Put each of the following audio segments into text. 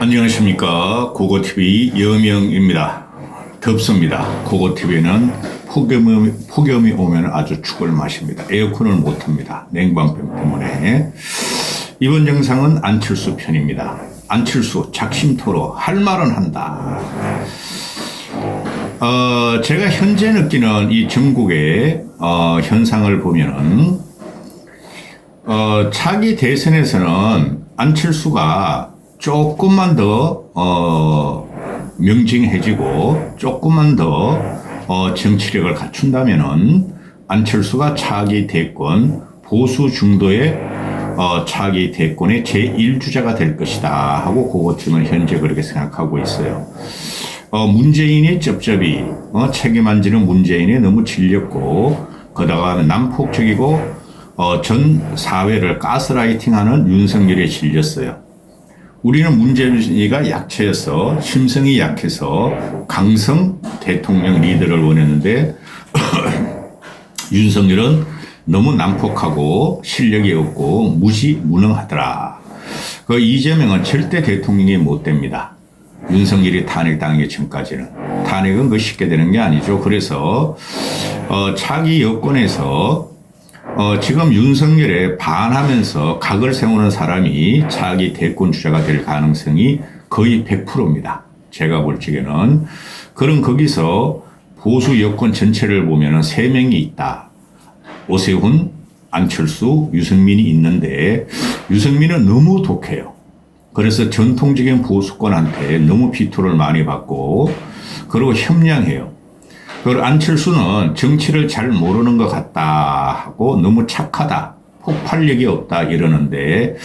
안녕하십니까. 고고TV 여명입니다. 덥습니다. 고고TV는 폭염이 오면 아주 죽을 맛입니다. 에어컨을 못합니다. 냉방병 때문에. 이번 영상은 안철수 편입니다. 안철수 작심토로 할 말은 한다. 제가 현재 느끼는 이 전국의 현상을 보면은 차기 대선에서는 안철수가 조금만 더 명징해지고 조금만 더 정치력을 갖춘다면은 안철수가 차기 대권 보수 중도의 차기 대권의 제1주자가 될 것이다 하고 고고팀은 현재 그렇게 생각하고 있어요. 문재인이 쩝쩝이 책임 안 지는 문재인이 너무 질렸고 그러다가 난폭적이고 전 사회를 가스라이팅하는 윤석열에 질렸어요. 우리는 문재인이가 약체여서 심성이 약해서 강성 대통령 리더를 원했는데 윤석열은 너무 난폭하고 실력이 없고 무능하더라. 그 이재명은 절대 대통령이 못 됩니다. 윤석열이 탄핵당하기 전까지는. 탄핵은 그 쉽게 되는 게 아니죠. 그래서 차기 여권에서 지금 윤석열에 반하면서 각을 세우는 사람이 차기 대권 주자가 될 가능성이 거의 100%입니다. 제가 볼 적에는. 그럼 거기서 보수 여권 전체를 보면은 3명이 있다. 오세훈, 안철수, 유승민이 있는데 유승민은 너무 독해요. 그래서 전통적인 보수권한테 너무 비토를 많이 받고 그리고 협량해요. 그리고 안철수는 정치를 잘 모르는 것 같다 하고 너무 착하다, 폭발력이 없다 이러는데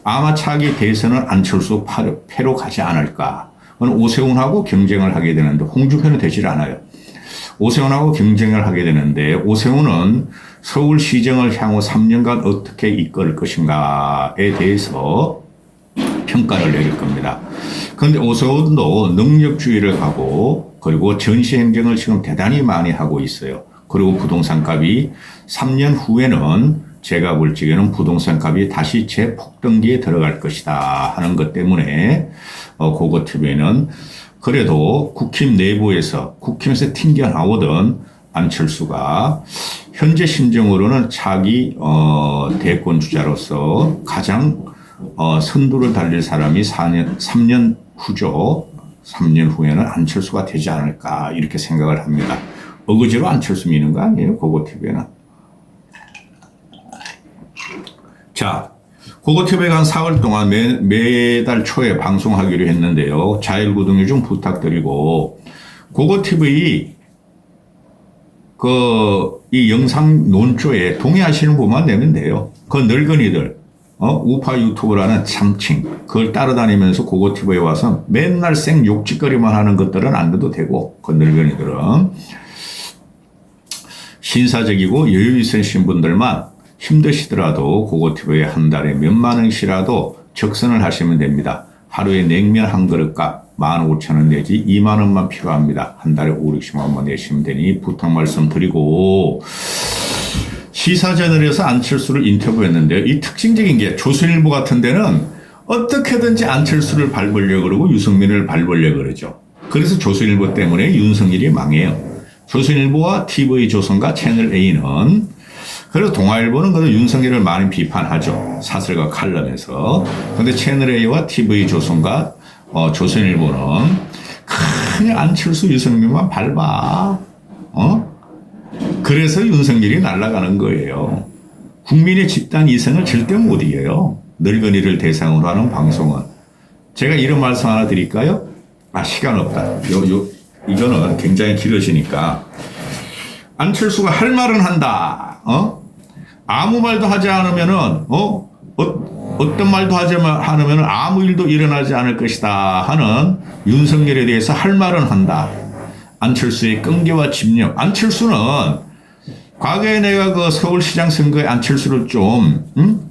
아마 차기 대선은 안철수 패로 가지 않을까. 오세훈하고 경쟁을 하게 되는데 홍준표는 되질 않아요. 오세훈하고 경쟁을 하게 되는데 오세훈은 서울시정을 향후 3년간 어떻게 이끌 것인가에 대해서 평가를 내릴 겁니다. 그런데 오세훈도 능력주의를 가고 그리고 전시행정을 지금 대단히 많이 하고 있어요. 그리고 부동산 값이 3년 후에는 제가 볼 적에는 부동산 값이 다시 재폭등기에 들어갈 것이다 하는 것 때문에 고거TV에는 그래도 국힘 내부에서 국힘에서 튕겨나오던 안철수가 현재 심정으로는 차기 대권 주자로서 가장 선두를 달릴 사람이 3년 후죠. 3년 후에는 안철수가 되지 않을까 이렇게 생각을 합니다. 어거지로 안철수 미는 거 아니에요? 고고TV에는. 자, 고고TV가 한 4월 동안 매달 초에 방송하기로 했는데요. 자율구독료 좀 부탁드리고 고고TV 이 영상 논조에 동의하시는 분만 내면 돼요. 그 늙은이들 우파 유튜브라는 참칭 그걸 따라다니면서 고고TV에 와서 맨날 생 욕짓거리만 하는 것들은 안 돼도 되고 그 늙은이들은 신사적이고 여유 있으신 분들만 힘드시더라도 고고TV에 한 달에 몇만 원씩이라도 적선을 하시면 됩니다. 하루에 냉면 한 그릇 값 15,000원 내지 2만 원만 필요합니다. 한 달에 5, 60만 원만 내시면 되니 부탁 말씀드리고 시사저널에서 안철수를 인터뷰했는데요. 이 특징적인 게 조선일보 같은 데는 어떻게든지 안철수를 밟으려고 그러고 유승민을 밟으려고 그러죠. 그래서 조선일보 때문에 윤석열이 망해요. 조선일보와 TV조선과 채널A는 그래서 동아일보는 그래도 윤석열을 많이 비판하죠. 사설과 칼럼에서. 그런데 채널A와 TV조선과 조선일보는 그냥 안철수 유승민만 밟아. 그래서 윤석열이 날아가는 거예요. 국민의 집단 이성을 절대 못 이겨요. 늙은이를 대상으로 하는 방송은. 제가 이런 말씀 하나 드릴까요? 시간 없다. 이거는 굉장히 길어지니까. 안철수가 할 말은 한다. 아무 말도 하지 않으면은, 어떤 말도 하지 않으면은 아무 일도 일어나지 않을 것이다 하는 윤석열에 대해서 할 말은 한다. 안철수의 끈기와 집념. 안철수는 과거에 내가 그 서울시장 선거에 안철수를 좀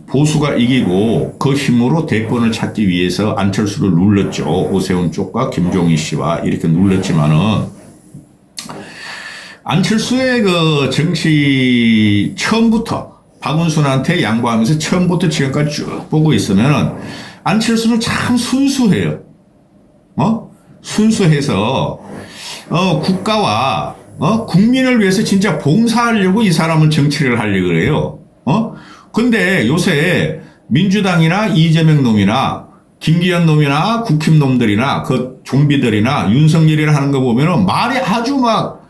보수가 이기고 그 힘으로 대권을 찾기 위해서 안철수를 눌렀죠. 오세훈 쪽과 김종인 씨와 이렇게 눌렀지만은 안철수의 그 정치 처음부터 박원순한테 양보하면서 처음부터 지금까지 쭉 보고 있으면 안철수는 참 순수해요. 순수해서 국가와 국민을 위해서 진짜 봉사하려고 이 사람은 정치를 하려고 그래요. 근데 요새 민주당이나 이재명 놈이나 김기현 놈이나 국힘 놈들이나 그 좀비들이나 윤석열이라 하는 거 보면은 말이 아주 막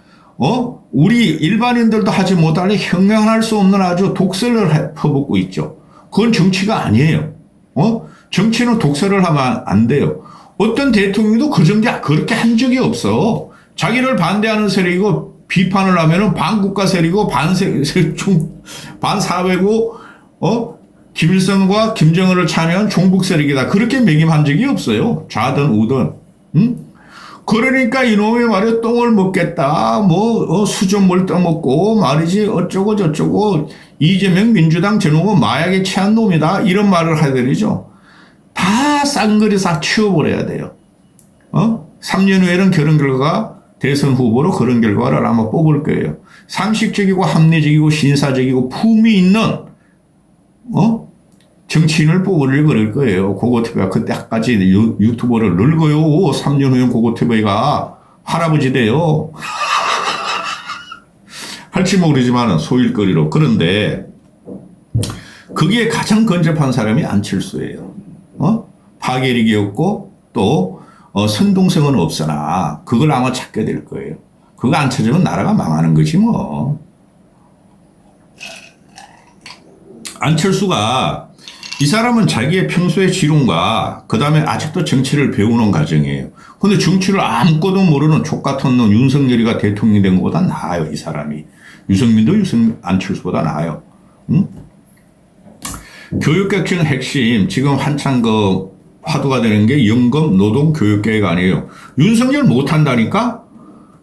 우리 일반인들도 하지 못할 형용할 수 없는 아주 독설을 퍼붓고 있죠. 그건 정치가 아니에요. 정치는 독설을 하면 안 돼요. 어떤 대통령도 그 정도 그렇게 한 적이 없어. 자기를 반대하는 세력이고 비판을 하면은 반국가 세력이고 반사회고 김일성과 김정은을 찬양한 종북 세력이다. 그렇게 매김한 적이 없어요. 좌든 우든. 그러니까 이놈의 말에 똥을 먹겠다. 수돗물 떠먹고 말이지 어쩌고 저쩌고 이재명 민주당 저놈은 마약에 취한 놈이다. 이런 말을 하더니죠. 다 쌍거리 다 치워버려야 돼요. 3년 후에는 그런 결과가 대선 후보로 그런 결과를 아마 뽑을 거예요. 상식적이고 합리적이고 신사적이고 품위 있는 정치인을 뽑으려고 그럴 거예요. 고고TV가 그때까지 유튜버를 늙어요. 3년 후엔 고고TV가 할아버지 돼요. 할지 모르지만 소일거리로. 그런데 그게 가장 근접한 사람이 안철수예요. 파괴력이 없고 또 선동성은 없으나 그걸 아마 찾게 될 거예요. 그거 안 찾으면 나라가 망하는 거지 뭐. 안철수가 이 사람은 자기의 평소의 지론과 그 다음에 아직도 정치를 배우는 과정이에요. 근데 정치를 아무것도 모르는 족같은 놈 윤석열이가 대통령이 된 것보다 나아요. 이 사람이. 유승민도 안철수보다 나아요. 응? 교육혁신 핵심 지금 한창 화두가 되는 게 연금 노동 교육계획 아니에요. 윤석열 못한다니까?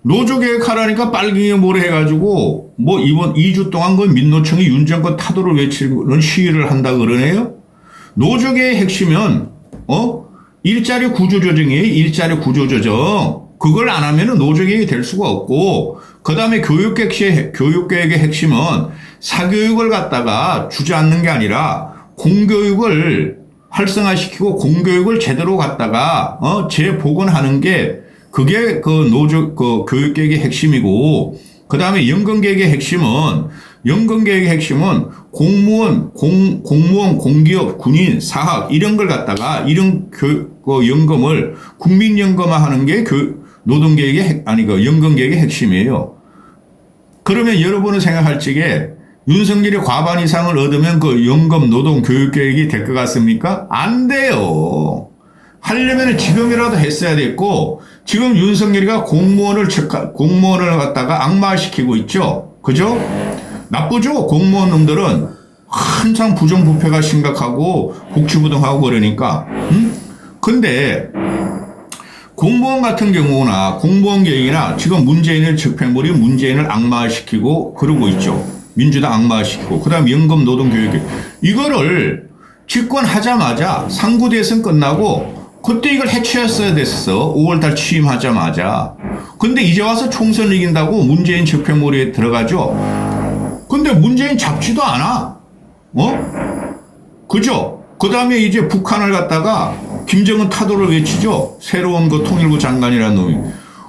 노조계획 하라니까 빨갱이 뭐래 해가지고 이번 2주 동안 그 민노총이 윤정권 타도를 외치는 시위를 한다 그러네요. 노조계획 핵심은 일자리 구조조정이에요. 일자리 구조조정. 그걸 안 하면은 노조계획이 될 수가 없고 그 다음에 교육계획의 핵심은 사교육을 갖다가 주저앉는 게 아니라 공교육을 활성화시키고 공교육을 제대로 갖다가 재복원하는 게 그게 그 교육계획의 핵심이고 그 다음에 연금계획의 핵심은 공무원, 공기업, 군인, 사학 이런 걸 갖다가 이런 연금을 국민연금화하는 게 노동계획의 연금계획의 핵심이에요. 그러면 여러분은 생각할 적에 윤석열이 과반 이상을 얻으면 그 연금 노동 교육계획이 될 것 같습니까? 안 돼요. 하려면 지금이라도 했어야 됐고 지금 윤석열이가 공무원을 갖다가 악마시키고 있죠. 그죠? 나쁘죠? 공무원 놈들은 한창 부정부패가 심각하고 복지부동하고 그러니까. 근데 공무원 같은 경우나 공무원 계획이나 지금 문재인을 적폐물이 문재인을 악마시키고 그러고 있죠. 민주당 악마시키고 그다음 연금 노동 교육 이거를 집권하자마자 상구 대선 끝나고 그때 이걸 해치웠어야 됐어. 5월달 취임하자마자. 근데 이제 와서 총선 이긴다고 문재인 적폐물에 들어가죠. 근데 문재인 잡지도 않아. 그죠? 그 다음에 이제 북한을 갖다가 김정은 타도를 외치죠. 새로운 그 통일부 장관이라는 놈이.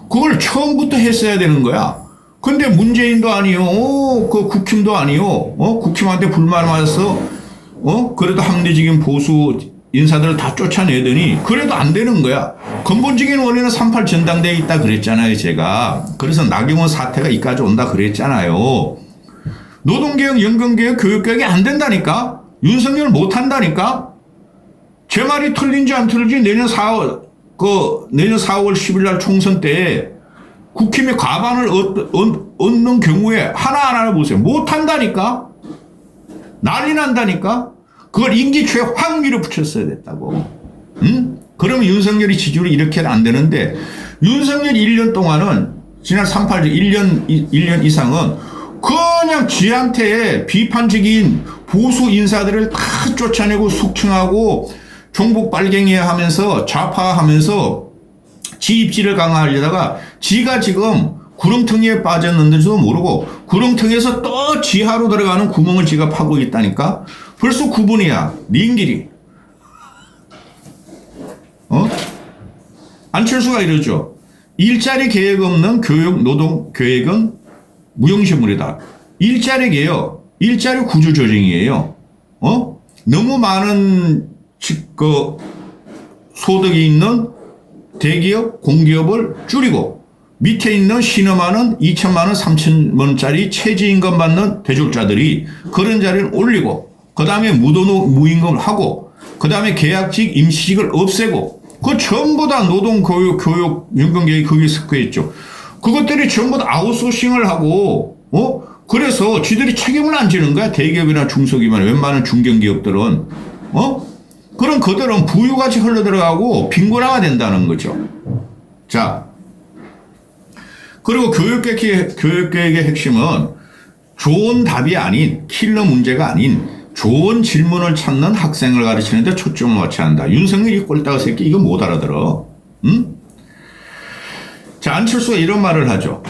그걸 처음부터 했어야 되는 거야. 근데 문재인도 아니요. 그 국힘도 아니요. 국힘한테 불만 많아서 그래도 합리적인 보수 인사들을 다 쫓아내더니 그래도 안 되는 거야. 근본적인 원인은 3.8 전당대회에 있다 그랬잖아요, 제가. 그래서 나경원 사태가 이까지 온다 그랬잖아요. 노동개혁, 연금개혁, 교육개혁이 안 된다니까? 윤석열 못 한다니까? 제 말이 틀린지 안 틀린지 내년 4월 10일 날 총선 때 국힘의 과반을 얻는 경우에 하나하나 보세요. 못 한다니까? 난리 난다니까? 그걸 임기 초에 확 밀어붙였어야 됐다고. 응? 그러면 윤석열이 지지율이 이렇게는 안 되는데, 윤석열 1년 동안은, 지난 3.8 1년 이상은 그냥 지한테 비판적인 보수 인사들을 다 쫓아내고 숙청하고 종북 빨갱이 하면서 좌파하면서 지 입지를 강화하려다가 지가 지금 구렁텅이에 빠졌는지도 모르고 구렁텅이에서 또 지하로 들어가는 구멍을 지가 파고 있다니까? 벌써 9분이야. 링길이. 안철수가 이러죠. 일자리 계획 없는 교육 노동 계획은 무용지물이다. 일자리 개혁, 일자리 구조 조정이에요. 너무 많은 소득이 있는 대기업, 공기업을 줄이고 밑에 있는 신음하는 2천만 원, 3천만 원짜리 최저임금 받는 대졸자들이 그런 자리를 올리고 그 다음에 무임금을 하고 그 다음에 계약직, 임시직을 없애고 그 전부 다 노동, 교육, 연금 계획이 거기에 섞여 있죠. 그것들이 전부 다 아웃소싱을 하고 그래서 쥐들이 책임을 안 지는 거야. 대기업이나 중소기업이나 웬만한 중견기업들은 그럼 그들은 부유같이 흘러들어가고 빈곤화가 된다는 거죠. 자, 그리고 교육계획의 핵심은 좋은 답이 아닌 킬러 문제가 아닌 좋은 질문을 찾는 학생을 가르치는 데 초점을 맞춰야 한다. 윤석열이 꼴따가 새끼 이거 못 알아들어. 응? 자, 안철수가 이런 말을 하죠.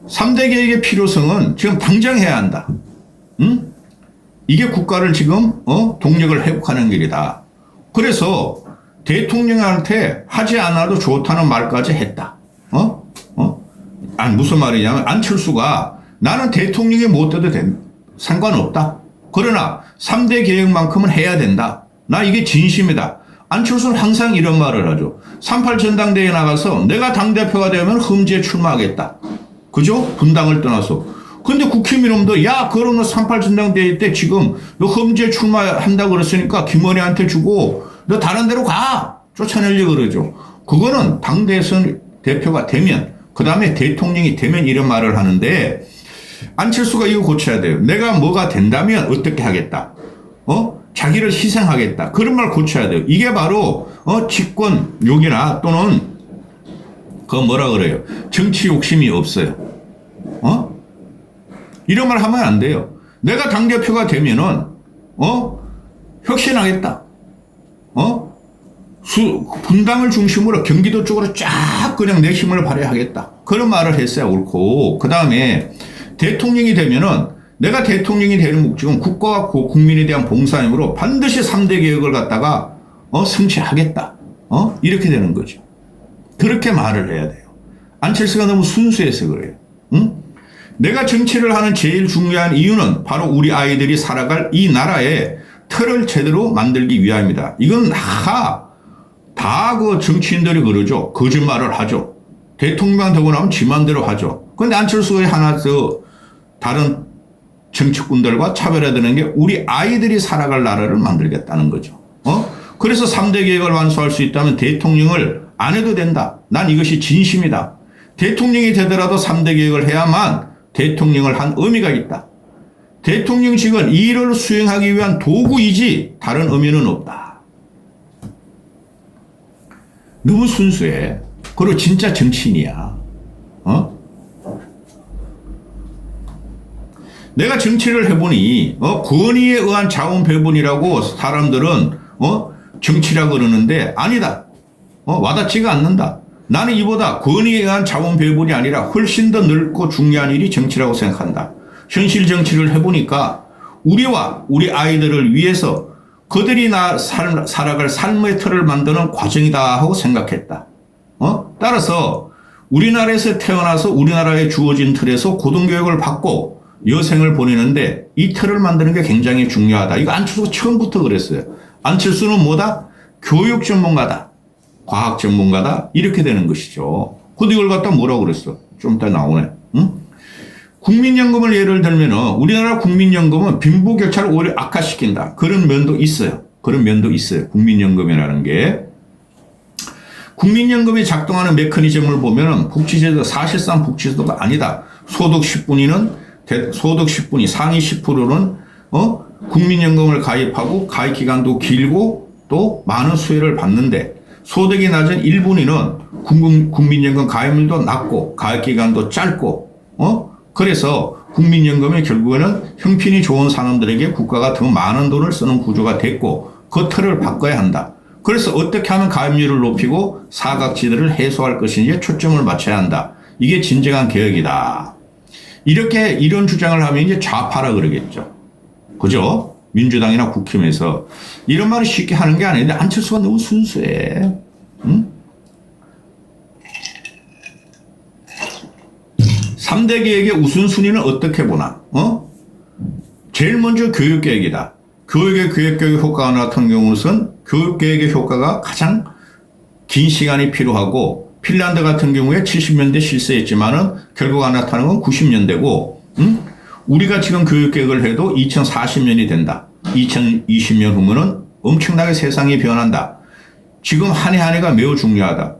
3대 계획의 필요성은 지금 당장 해야 한다. 응? 이게 국가를 지금 동력을 회복하는 길이다. 그래서 대통령한테 하지 않아도 좋다는 말까지 했다. 아니 무슨 말이냐면 안철수가 나는 대통령이 못 돼도 상관없다. 그러나 3대 계획만큼은 해야 된다. 나 이게 진심이다. 안철수는 항상 이런 말을 하죠. 3.8 전당대회에 나가서 내가 당대표가 되면 험지에 출마하겠다. 그죠? 분당을 떠나서. 근데 국힘이놈도 야 그러면 3.8 전당대회 때 지금 너 험지에 출마한다고 그랬으니까 김원희한테 주고 너 다른 데로 가. 쫓아내려고 그러죠. 그거는 당대선 대표가 되면 그 다음에 대통령이 되면 이런 말을 하는데 안철수가 이거 고쳐야 돼요. 내가 뭐가 된다면 어떻게 하겠다. 자기를 희생하겠다. 그런 말 고쳐야 돼요. 이게 바로 집권 욕이나 또는 그 뭐라 그래요. 정치 욕심이 없어요. 이런 말 하면 안 돼요. 내가 당대표가 되면은 혁신하겠다. 분당을 중심으로 경기도 쪽으로 쫙 그냥 내 힘을 발휘하겠다. 그런 말을 했어야 옳고 그 다음에 대통령이 되면은 내가 대통령이 되는 목적은 국가와 국민에 대한 봉사임으로 반드시 3대 개혁을 갖다가 성취하겠다. 이렇게 되는 거죠. 그렇게 말을 해야 돼요. 안철수가 너무 순수해서 그래요. 응? 내가 정치를 하는 제일 중요한 이유는 바로 우리 아이들이 살아갈 이 나라의 틀을 제대로 만들기 위함이다. 이건 다 그 정치인들이 그러죠. 거짓말을 하죠. 대통령 되고 나면 지 맘대로 하죠. 그런데 안철수가 하나 다른 정치꾼들과 차별화되는 게 우리 아이들이 살아갈 나라를 만들겠다는 거죠. 그래서 3대 계획을 완수할 수 있다면 대통령을 안 해도 된다. 난 이것이 진심이다. 대통령이 되더라도 3대 계획을 해야만 대통령을 한 의미가 있다. 대통령직은 이 일을 수행하기 위한 도구이지 다른 의미는 없다. 너무 순수해. 그리고 진짜 정치인이야. 내가 정치를 해보니 권위에 의한 자원 배분이라고 사람들은 정치라고 그러는데 아니다. 와닿지가 않는다. 나는 이보다 권위에 의한 자원 배분이 아니라 훨씬 더 넓고 중요한 일이 정치라고 생각한다. 현실 정치를 해보니까 우리와 우리 아이들을 위해서 그들이 살아갈 삶의 틀을 만드는 과정이다 하고 생각했다. 따라서 우리나라에서 태어나서 우리나라에 주어진 틀에서 고등교육을 받고 여생을 보내는데 이 틀을 만드는 게 굉장히 중요하다. 이거 안철수가 처음부터 그랬어요. 안철수는 뭐다? 교육 전문가다. 과학 전문가다. 이렇게 되는 것이죠. 근데 이걸 갖다 뭐라고 그랬어? 좀 이따 나오네. 응? 국민연금을 예를 들면 우리나라 국민연금은 빈부격차를 오히려 악화시킨다. 그런 면도 있어요. 그런 면도 있어요. 국민연금이라는 게. 국민연금이 작동하는 메커니즘을 보면 복지제도 사실상 복지제도가 아니다. 소득 10분이 상위 10%는 국민연금을 가입하고 가입 기간도 길고 또 많은 수혜를 받는데 소득이 낮은 1분위는 국민연금 가입률도 낮고 가입 기간도 짧고 그래서 국민연금이 결국에는 형편이 좋은 사람들에게 국가가 더 많은 돈을 쓰는 구조가 됐고 그 틀을 바꿔야 한다. 그래서 어떻게 하면 가입률을 높이고 사각지대를 해소할 것인지에 초점을 맞춰야 한다. 이게 진정한 개혁이다. 이렇게 이런 주장을 하면 이제 좌파라 그러겠죠. 그죠? 민주당이나 국힘에서 이런 말을 쉽게 하는 게 아닌데 안철수가 너무 순수해. 응? 3대 계획의 우선순위는 어떻게 보나? 제일 먼저 교육계획이다. 교육계획 효과가 나타난 경우는 교육계획의 효과가 가장 긴 시간이 필요하고 핀란드 같은 경우에 70년대 실시했지만은 결과가 나타나는 건 90년대고 우리가 지금 교육계획을 해도 2040년이 된다. 2020년 후면은 엄청나게 세상이 변한다. 지금 한 해 한 해가 매우 중요하다.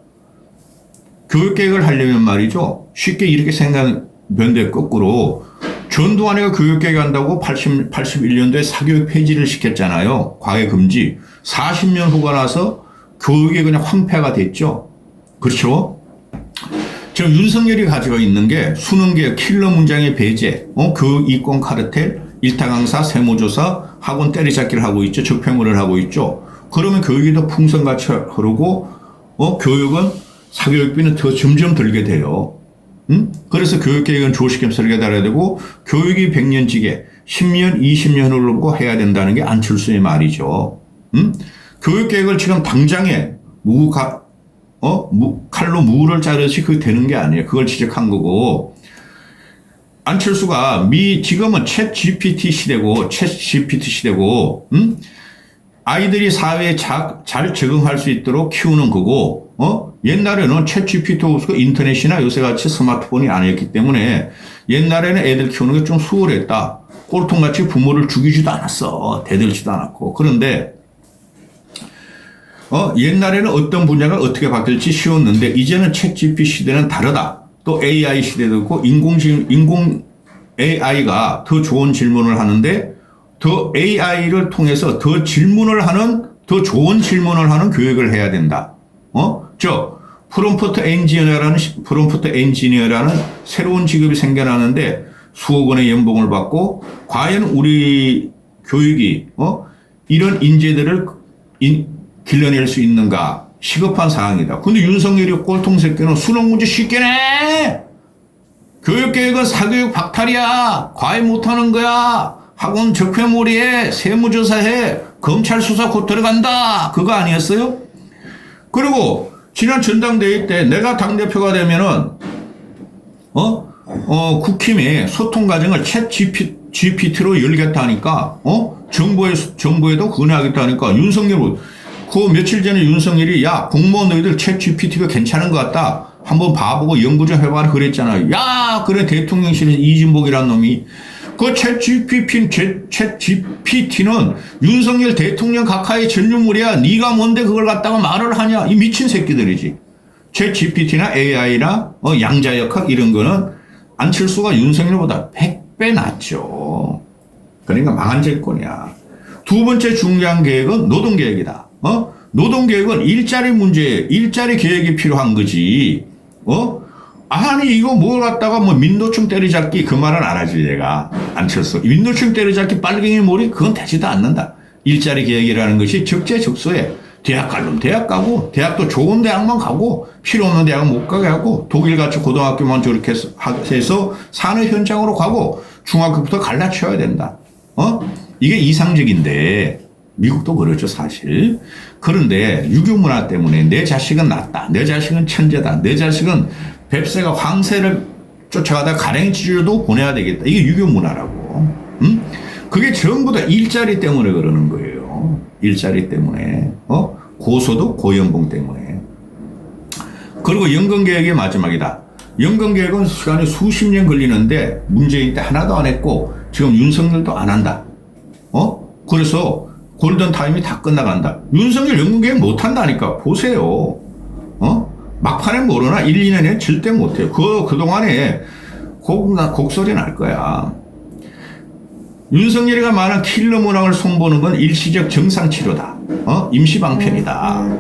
교육계획을 하려면 말이죠. 쉽게 이렇게 생각변대 거꾸로 전두환이가 교육계획 한다고 81년도에 사교육 폐지를 시켰잖아요. 과외 금지. 40년 후가 나서 교육이 그냥 황폐가 됐죠. 그렇죠? 지금 윤석열이 가지고 있는 게 수능계획 킬러 문장의 배제, 교육 이권 카르텔, 일타 강사, 세무조사, 학원 때리잡기를 하고 있죠. 적폐물을 하고 있죠. 그러면 교육이 더 풍선같이 흐르고, 교육은 사교육비는 더 점점 들게 돼요. 그래서 교육계획은 조시겸 설계달아야 되고, 교육이 100년지게 10년, 20년을 놓고 해야 된다는 게 안철수의 말이죠. 교육계획을 지금 당장에 칼로 무를 자르듯이 그게 되는 게 아니에요. 그걸 지적한 거고, 안철수가 지금은 챗 GPT 시대고, 아이들이 사회에 잘 적응할 수 있도록 키우는 거고, 옛날에는 챗 GPT 없고 인터넷이나 요새같이 스마트폰이 아니었기 때문에 옛날에는 애들 키우는 게 좀 수월했다. 꼴통같이 부모를 죽이지도 않았어. 대들지도 않았고. 그런데, 옛날에는 어떤 분야가 어떻게 바뀔지 쉬웠는데, 이제는 챗 GPT 시대는 다르다. 또 AI 시대도 있고, 인공 AI가 더 좋은 질문을 하는데, 더 AI를 통해서 더 좋은 질문을 하는 교육을 해야 된다. 프롬프트 엔지니어라는 새로운 직업이 생겨나는데 수억 원의 연봉을 받고, 과연 우리 교육이, 이런 인재들을 길러낼 수 있는가? 시급한 사항이다. 근데 윤석열이 꼴통 새끼는 수능 문제 쉽게 내! 교육계획은 사교육 박탈이야! 과외 못하는 거야! 학원 적폐몰이해! 세무조사해! 검찰 수사 곧 들어간다! 그거 아니었어요? 그리고 지난 전당대회 때 내가 당대표가 되면은, 국힘이 소통 과정을 챗 GPT로 열겠다니까, 정부에도 건의하겠다니까, 그 며칠 전에 윤석열이, 야, 공무원 너희들 챗 GPT가 괜찮은 것 같다. 한번 봐보고 연구 좀 해봐라 그랬잖아요. 야, 그래, 대통령실에서 이진복이라는 놈이. 그 챗 GPT는 윤석열 대통령 각하의 전유물이야. 네가 뭔데 그걸 갖다가 말을 하냐. 이 미친 새끼들이지. 챗 GPT나 AI나 양자역학 이런 거는 안철수가 윤석열보다 100배 낫죠. 그러니까 망한 정권이야. 두 번째 중요한 계획은 노동계획이다. 노동계획은 일자리 계획이 필요한 거지. 아니, 이거 뭘 갖다가 민노총 때리잡기 그 말은 안 하지, 내가. 안철수. 민노총 때리잡기 빨갱이 몰이 그건 되지도 않는다. 일자리 계획이라는 것이 적재적소에 대학 갈 놈 대학 가고, 대학도 좋은 대학만 가고, 필요 없는 대학은 못 가게 하고, 독일같이 고등학교만 저렇게 해서 산업 현장으로 가고, 중학교부터 갈라치워야 된다. 이게 이상적인데, 미국도 그렇죠, 사실. 그런데 유교 문화 때문에 내 자식은 낫다. 내 자식은 천재다. 내 자식은 뱁새가 황새를 쫓아가다 가랭이 찢어도 보내야 되겠다. 이게 유교 문화라고. 그게 전부 다 일자리 때문에 그러는 거예요. 일자리 때문에. 고소득, 고연봉 때문에. 그리고 연금계획이 마지막이다. 연금계획은 시간이 수십 년 걸리는데 문재인 때 하나도 안 했고 지금 윤석열도 안 한다. 그래서 골든타임이 다 끝나간다. 윤석열 연금계획 못 한다니까. 보세요. 막판에 모르나 1, 2년에 절대 못해요. 그동안에 곡소리 날 거야. 윤석열이가 말한 킬러 문항을 손보는 건 일시적 정상치료다. 임시방편이다.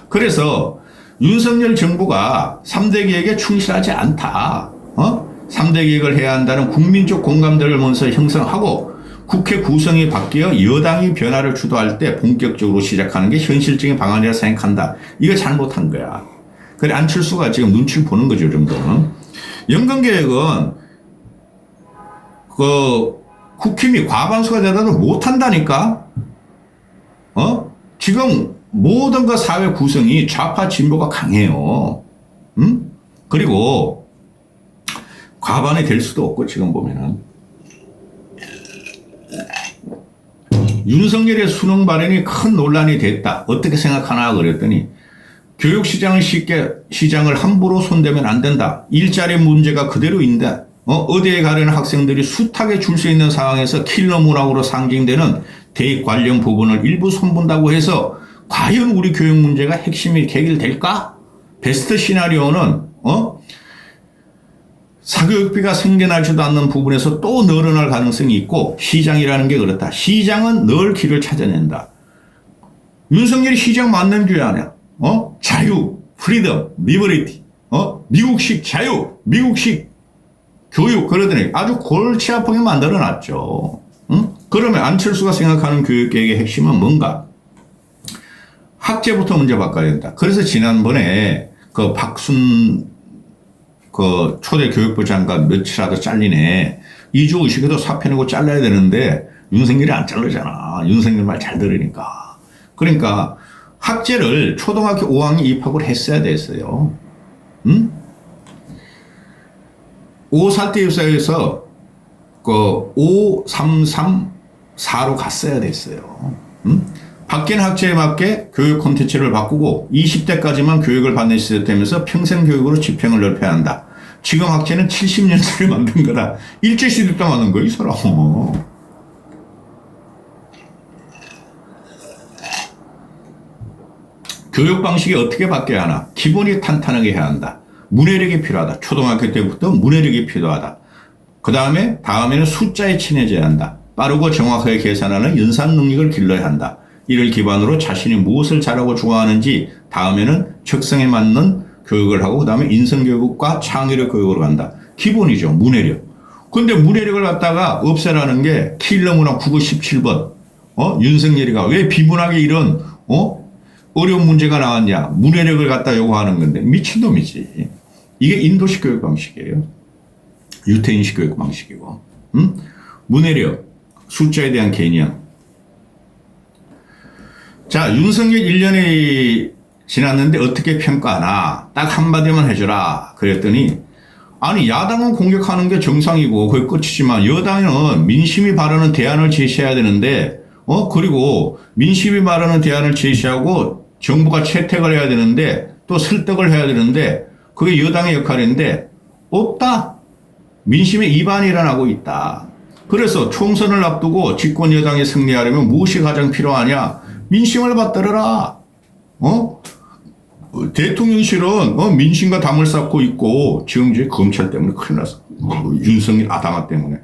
그래서 윤석열 정부가 3대 계획에 충실하지 않다. 3대 계획을 해야 한다는 국민적 공감대를 먼저 형성하고 국회 구성이 바뀌어 여당이 변화를 주도할 때 본격적으로 시작하는 게 현실적인 방안이라 생각한다. 이거 잘못한 거야. 그래, 안철수가 지금 눈치를 보는 거죠, 이 정도는. 연금계획은, 국힘이 과반수가 되더라도 못한다니까? 지금 모든 그 사회 구성이 좌파 진보가 강해요. 그리고 과반이 될 수도 없고 지금 보면은 윤석열의 수능 발언이 큰 논란이 됐다. 어떻게 생각하나 그랬더니 교육시장을 시장을 함부로 손대면 안 된다. 일자리 문제가 그대로 있다. 어디에 가려는 학생들이 숱하게 줄 수 있는 상황에서 킬러 문학으로 상징되는 대입 관련 부분을 일부 손본다고 해서 과연 우리 교육 문제가 핵심이 해결될까? 베스트 시나리오는 사교육비가 생겨나지도 않는 부분에서 또 늘어날 가능성이 있고 시장이라는 게 그렇다. 시장은 늘 길을 찾아낸다. 윤석열이 시장 맞는 줄 아냐? 자유, 프리덤, 리버리티, 미국식 자유, 미국식 교육 그러더니 아주 골치 아프게 만들어 놨죠. 그러면 안철수가 생각하는 교육계획의 핵심은 뭔가? 학제부터 문제 바꿔야 된다. 그래서 지난번에 그 박순 그 초대 교육부 장관 며칠하다 잘리네. 이주 의식에도 사표 내고 잘라야 되는데 윤석열이 안 자르잖아. 윤석열 말 잘 들으니까. 그러니까 학제를 초등학교 5학년 입학을 했어야 됐어요. 5살 때 입사해서 그 5334로 갔어야 됐어요. 바뀐 학제에 맞게 교육 콘텐츠를 바꾸고 20대까지만 교육을 받는 시스템에서 평생 교육으로 집행을 넓혀야 한다. 지금 학제는 70년대를 만든 거다. 일제시대 때 만든 거야, 이 사람. 교육 방식이 어떻게 바뀌어야 하나? 기본이 탄탄하게 해야 한다. 문해력이 필요하다. 초등학교 때부터 문해력이 필요하다. 다음에는 숫자에 친해져야 한다. 빠르고 정확하게 계산하는 연산 능력을 길러야 한다. 이를 기반으로 자신이 무엇을 잘하고 좋아하는지 다음에는 적성에 맞는 교육을 하고 그다음에 인성교육과 창의력 교육으로 간다. 기본이죠. 문해력. 근데 문해력을 갖다가 없애라는 게 킬러 문학 997번. 윤석열이가 왜 비문학에 이런 어려운 문제가 나왔냐. 문해력을 갖다 요구하는 건데 미친놈이지. 이게 인도식 교육 방식이에요. 유태인식 교육 방식이고. 문해력, 숫자에 대한 개념. 자, 윤석열 1년이 지났는데 어떻게 평가하나? 딱 한마디만 해줘라. 그랬더니 아니 야당은 공격하는 게 정상이고 그게 끝이지만 여당은 민심이 바라는 대안을 제시해야 되는데 그리고 민심이 바라는 대안을 제시하고 정부가 채택을 해야 되는데 또 설득을 해야 되는데 그게 여당의 역할인데 없다. 민심의 이반이 일어나고 있다. 그래서 총선을 앞두고 집권 여당이 승리하려면 무엇이 가장 필요하냐? 민심을 받들어라. 대통령실은 민심과 담을 쌓고 있고 지금 이제 검찰 때문에 큰일 났어. 윤석열 아담아 때문에.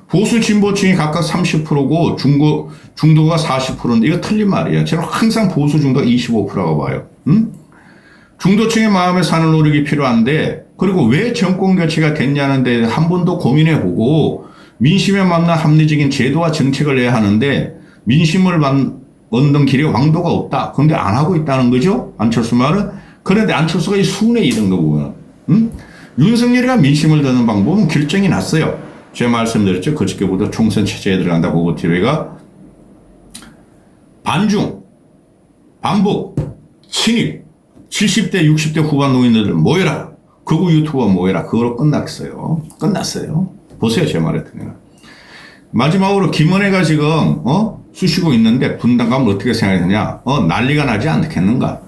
보수 진보층이 각각 30%고 중도가 40%인데 이거 틀린 말이야. 저는 항상 보수 중도가 25%라고 봐요. 중도층의 마음에 사는 노력이 필요한데 그리고 왜 정권 교체가 됐냐는 데 한 번 더 고민해보고 민심에 맞는 합리적인 제도와 정책을 내야 하는데 민심을 얻는 길에 왕도가 없다. 그런데 안 하고 있다는 거죠. 안철수 말은. 그런데 안철수가 이 순회 이런 거 보면 윤석열이가 민심을 드는 방법은 결정이 났어요. 제가 말씀드렸죠. 그저께부터 총선 체제에 들어간다. 고고TV가 반중, 반북, 친일, 70대, 60대 후반 노인들 모여라. 극우 유튜버 모여라. 그거로 끝났어요. 끝났어요. 보세요. 제 말에 들으면. 마지막으로 김은혜가 지금 쑤시고 있는데 분당감을 어떻게 생각하느냐. 난리가 나지 않겠는가.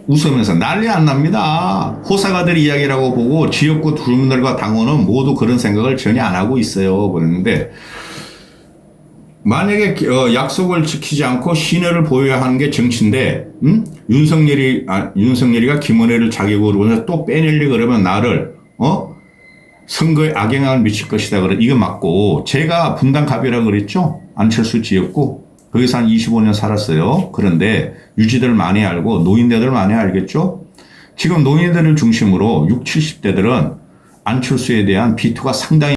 웃으면서 난리 안 납니다. 호사가들의 이야기라고 보고 지역구 주민들과 당원은 모두 그런 생각을 전혀 안 하고 있어요. 그랬는데 만약에 약속을 지키지 않고 신뢰를 보여야 하는 게 정치인데 윤석열이가 김은혜를 자격으로 해서 또 빼내려고 그러면 나를 선거에 악영향을 미칠 것이다. 그래 이거 맞고 제가 분당갑이라고 그랬죠. 안철수 지역구 거기서 한 25년 살았어요. 그런데 유지들 많이 알고 노인네들 많이 알겠죠. 지금 노인네들을 중심으로 60, 70대들은 안철수에 대한 비투가 상당히